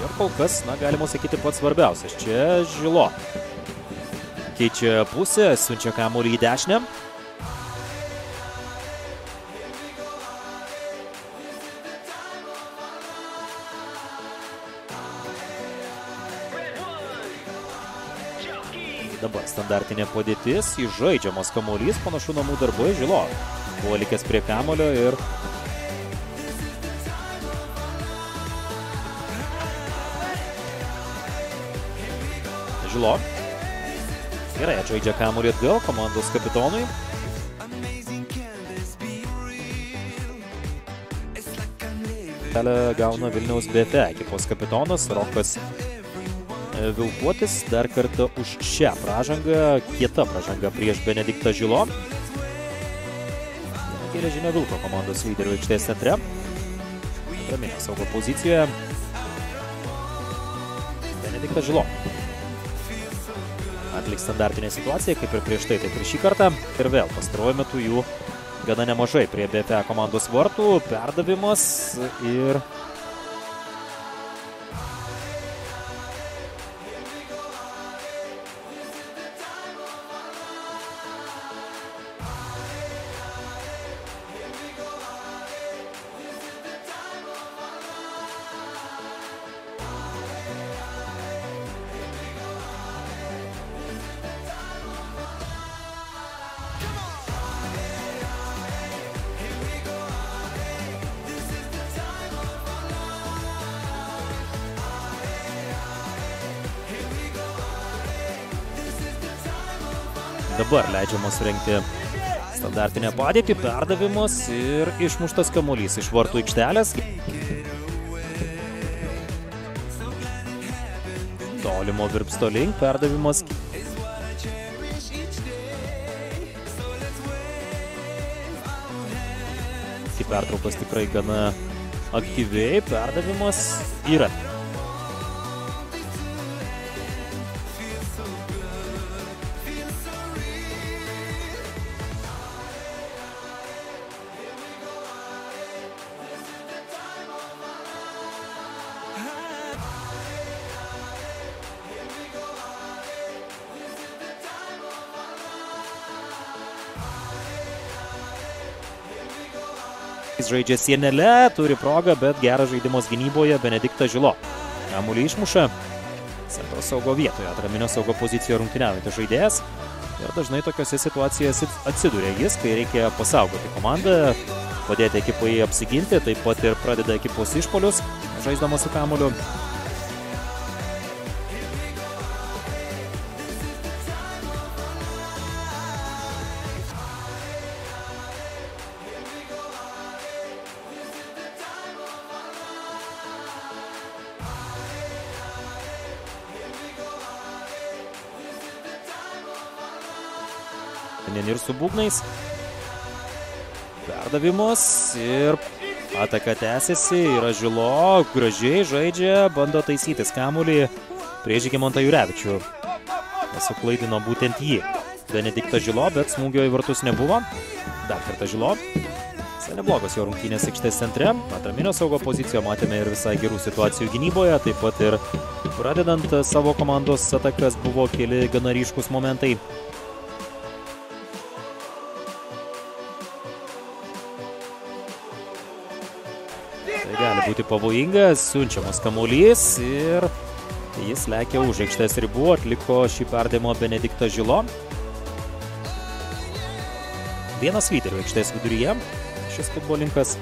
Ir kol kas, galima sakyti, pats svarbiausias. Čia Žilo. Keičia pusę, siunčia kamuolį į dešinę. Dabar standartinė padėtis, įžaidžiamas kamuolys, panašu namų darbai. Žilo buvo likęs prie kamuolio ir Žilo. Gerai, atžaidžia kamuolį atgal komandos kapitonui. Gauna Vilniaus BFE ekipos kapitonas Rokas Vilkuotis. Dar kartą už šią pražangą, kieta pražanga prieš Benediktą Žilo. Geležinio Vilko komandos lyderio aikštės centre. Raminio saugo pozicijoje Benediktas Žilo. Atliks standartinę situaciją, kaip ir prieš tai, taip ir šį kartą. Ir vėl pastaruoju metu jų gana nemažai prie BFE komandos vartų. Perdavimas ir dabar leidžiama surengti standartinę padėtį, perdavimas ir išmuštas kamuolys iš vartų aikštelės. Tolimo virpsto link, perdavimas. Iki pertraukos tikrai gana aktyviai, perdavimas yra. Žaidžia sienelę, turi progą, bet geras žaidimas gynyboje. Benediktas Žilo kamuolį išmuša. Centro saugo vietoje, atraminio saugo pozicijoje rungtyniaujantis žaidėjas. Ir dažnai tokiose situacijose atsiduria jis, kai reikia pasaugoti komandą, padėti ekipai apsiginti, taip pat ir pradeda ekipos išpolius, žaisdamas su kamuoliu. Ir su būgnais. Perdavimas ir ataka tęsiasi. Yra Žilo, gražiai žaidžia, bando taisytis kamuolį prieš Žygimantą Jurevičių. Suklaidino būtent jį. Benediktas Žilo, bet smūgio į vartus nebuvo. Dar kartą Žilo. Neblogas jo rungtynės aikštės centre. Atraminio saugo pozicijoje matėme ir visai gerų situacijų gynyboje. Taip pat ir pradedant savo komandos atakas buvo keli gana ryškus momentai. Tai gali būti pavojingas, siunčiamas kamuolys ir jis lekia už aikštės ribų, atliko šį perdavimą Benediktas Žilo. Vienas lyderių aikštės viduryje, šis futbolininkas.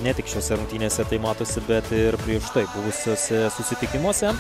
Ne tik šiose rungtynėse tai matosi, bet ir prieš tai buvusiuose susitikimuose.